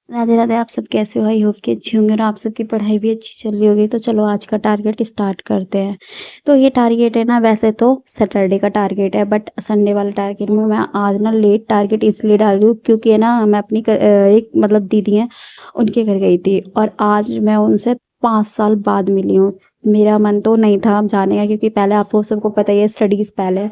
राधे राधे। आप सब कैसे हो? आई होप कि अच्छे होंगे और आप सबकी पढ़ाई भी अच्छी चल रही होगी। तो चलो आज का टारगेट स्टार्ट करते हैं। तो ये टारगेट है ना, वैसे तो सैटरडे का टारगेट है, बट संडे वाला टारगेट में मैं आज ना लेट टारगेट इसलिए डाल रही हूँ क्योंकि है ना, मैं अपनी एक मतलब दीदी हैं, उनके घर गई थी और आज मैं उनसे 5 साल बाद मिली हूँ। मेरा मन तो नहीं था अब जाने का, क्योंकि पहले आपको सबको पता ही है स्टडीज पहले है।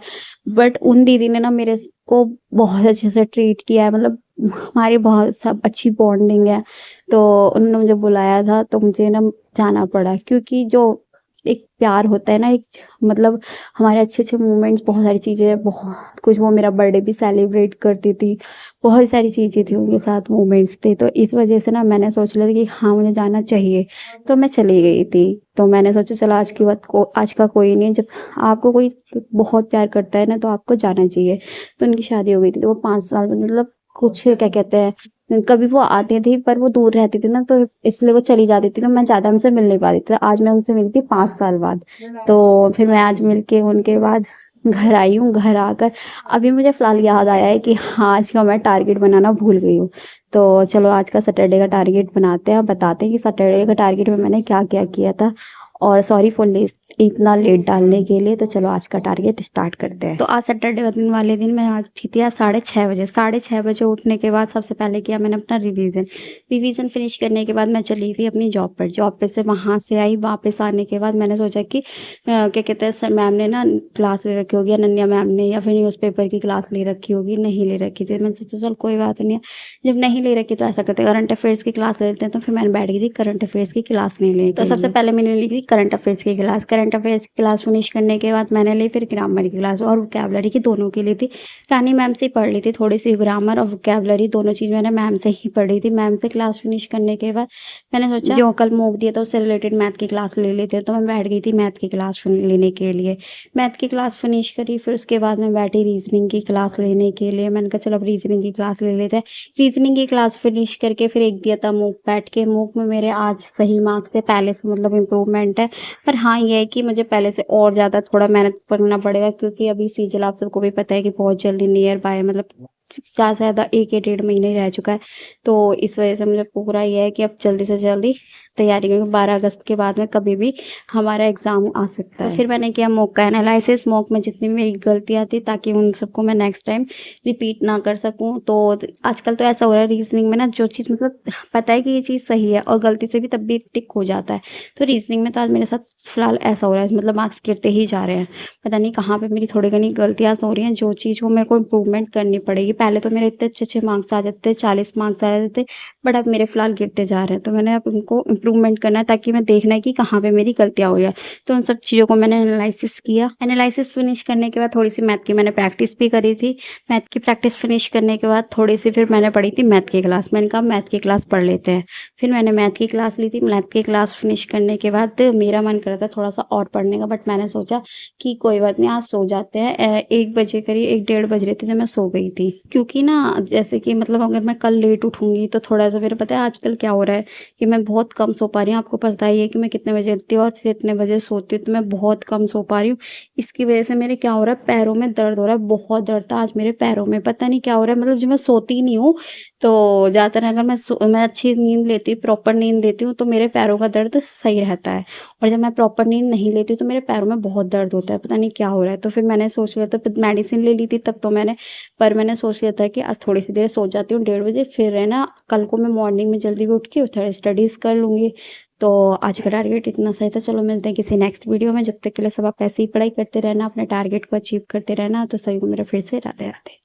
बट उन दीदी ने ना मेरे को बहुत अच्छे से ट्रीट किया है, मतलब हमारी बहुत सब अच्छी बॉन्डिंग है। तो उन्होंने मुझे बुलाया था तो मुझे ना जाना पड़ा, क्योंकि जो एक प्यार होता है ना, एक मतलब हमारे अच्छे अच्छे मोमेंट्स, बहुत सारी चीज़ें, बहुत कुछ। वो मेरा बर्थडे भी सेलिब्रेट करती थी, बहुत सारी चीज़ें थी उनके साथ, मोमेंट्स थे। तो इस वजह से ना मैंने सोच लिया था कि हाँ मुझे जाना चाहिए। तो मैं चली गई थी। तो मैंने सोचा चलो आज की बात को, आज का कोई नहीं, जब आपको कोई बहुत प्यार करता है ना तो आपको जाना चाहिए। तो उनकी शादी हो गई थी, तो वो 5 साल में मतलब कुछ क्या कहते हैं, कभी वो आती थी पर वो दूर रहती थी ना, तो इसलिए वो चली जाती थी, तो मैं ज़्यादा उनसे मिल नहीं पाती थी। तो आज मैं उनसे मिली थी 5 साल बाद। तो फिर मैं आज मिल के उनके बाद घर आई हूँ। घर आकर अभी मुझे फ़िलहाल याद आया है कि हाँ आज का मैं टारगेट बनाना भूल गई हूँ। तो चलो आज का सैटरडे का टारगेट बनाते हैं, बताते हैं कि सैटरडे का टारगेट में मैंने क्या क्या किया था। और सॉरी फॉर लिस्ट इतना लेट डालने के लिए। तो चलो आज का टारगेट स्टार्ट करते हैं। तो आज सैटरडे दिन वाले दिन मैं आज उठी थी आज 6:30 बजे। 6:30 बजे उठने के बाद सबसे पहले किया मैंने अपना रिवीजन फिनिश करने के बाद मैं चली थी अपनी जॉब पर। जॉब पे से वहाँ से आई, वापस आने के बाद मैंने सोचा कि क्या कहते हैं, सर मैम ने ना क्लास ले रखी होगी, अनन्या मैम ने, या फिर न्यूज़पेपर की क्लास ले रखी होगी। नहीं ले रखी थी। मैंने सोचा चल कोई बात नहीं है, जब नहीं ले रखी तो ऐसा करते हैं करंट अफेयर्स की क्लास ले लेते हैं। तो फिर मैंने बैठ गई थी करंट अफेयर्स की क्लास नहीं लेने। तो सबसे पहले मैंने ली थी करंट अफेयर्स की क्लास। करंट अफेयर्स की क्लास फिनिश करने के बाद मैंने ली फिर ग्रामर की क्लास और वोकैबलरी की, दोनों की ली थी। रानी मैम से ही पढ़ ली थी थोड़ी सी, ग्रामर और वोकैबलरी दोनों चीज़ मैंने मैम से ही पढ़ी थी। मैम से क्लास फिनिश करने के बाद मैंने सोचा जो कल मॉक दिया था उससे रिलेटेड मैथ की क्लास ले लेते हैं। तो मैं बैठ गई थी मैथ की क्लास लेने के लिए। मैथ की क्लास फिनिश करी, फिर उसके बाद मैं बैठी रीजनिंग की क्लास लेने के लिए। मैंने कहा चलो अब रीजनिंग की क्लास ले लेते हैं। रीजनिंग की क्लास फिनिश करके फिर एक दिया था मूक बैठ के। मूक में मेरे आज सही मार्क्स थे, पहले से मतलब इम्प्रूवमेंट है। पर हाँ ये है कि मुझे पहले से और ज़्यादा थोड़ा मेहनत करना पड़ेगा, क्योंकि अभी सीजल आप सबको भी पता है कि बहुत जल्दी नियर बाय, मतलब ज़्यादा से ज़्यादा 1 या 1.5 महीने रह चुका है। तो इस वजह से मुझे पूरा ये है कि अब जल्दी से जल्दी तैयारी करूँ। 12 अगस्त के बाद में कभी भी हमारा एग्ज़ाम आ सकता है। तो फिर मैंने किया मॉक का एनालिसिस। मॉक में जितनी भी मेरी गलतियाँ थी, ताकि उन सबको मैं नेक्स्ट टाइम रिपीट ना कर सकूँ। तो आजकल तो ऐसा हो रहा है रीजनिंग में ना, जो चीज़ मतलब पता है कि ये चीज़ सही है और गलती से भी तब भी टिक हो जाता है। तो रीजनिंग में तो आज मेरे साथ फ़िलहाल ऐसा हो रहा है, मतलब मार्क्स गिरते ही जा रहे हैं। पता नहीं कहाँ पे मेरी थोड़ी घनी गलतियाँ हो रही हैं, जो चीज़ वो मेरे को इम्प्रूवमेंट करनी पड़ेगी। पहले तो मेरे इतने अच्छे-अच्छे मार्क्स आ जाते थे, 40 मार्क्स आ जाते थे, बट अब मेरे फ़िलहाल गिरते जा रहे हैं। तो मैंने अब उनको इम्प्रूवमेंट करना है, ताकि मैं देखना है कि कहाँ पे मेरी गलतियाँ हो रही हैं। तो उन सब चीज़ों को मैंने एनालिसिस किया। एनालिसिस फिनिश करने के बाद थोड़ी-सी मैथ की मैंने प्रैक्टिस भी करी थी। मैथ की प्रैक्टिस फिनिश करने के बाद थोड़ी-सी फिर मैंने पढ़ी थी मैथ की क्लास। मैंने कहा मैथ की क्लास पढ़ लेते हैं। फिर मैंने मैथ की क्लास ली थी। मैथ की क्लास फिनिश करने के बाद मेरा मन कर रहा था थोड़ा-सा और पढ़ने का, बट मैंने सोचा कि कोई बात नहीं, आज सो जाते हैं। 1 बजे करीब 1 डेढ़ बज रहे थे जब मैं सो गई थी। क्योंकि ना जैसे कि मतलब अगर मैं कल लेट उठूँगी तो थोड़ा-सा, मेरा पता है आजकल क्या हो रहा है कि मैं बहुत कम सो पा रही हूँ। आपको पता ही है कि मैं कितने बजे उठती हूँ और कितने बजे सोती हूँ, तो मैं बहुत कम सो पा रही हूँ। इसकी वजह से मेरे क्या हो रहा है, पैरों में दर्द हो रहा है, बहुत दर्द था आज मेरे पैरों में, पता नहीं क्या हो रहा है। मतलब जब मैं सोती ही नहीं हूँ, तो ज़्यादातर अगर मैं अच्छी नींद लेती हूँ, प्रॉपर नींद लेती हूँ, तो मेरे पैरों का दर्द सही रहता है। और जब मैं प्रॉपर नींद नहीं लेती हूँ तो मेरे पैरों में बहुत दर्द होता है, पता नहीं क्या हो रहा है। तो फिर मैंने सोच लिया था, फिर मेडिसिन ले ली थी तब तो मैंने, पर मैंने सोच लिया था कि आज थोड़ी सी देर सो जाती हूँ 1:30 बजे, फिर है ना कल को मैं मॉर्निंग में जल्दी भी उठ के थोड़ा स्टडीज़ कर लूँगी। तो आज का टारगेट इतना सही था। चलो मिलते हैं किसी नेक्स्ट वीडियो में। जब तक के लिए सब आप ऐसे ही पढ़ाई करते रहना, अपने टारगेट को अचीव करते रहना। तो सभी को मेरा फिर से राधे राधे।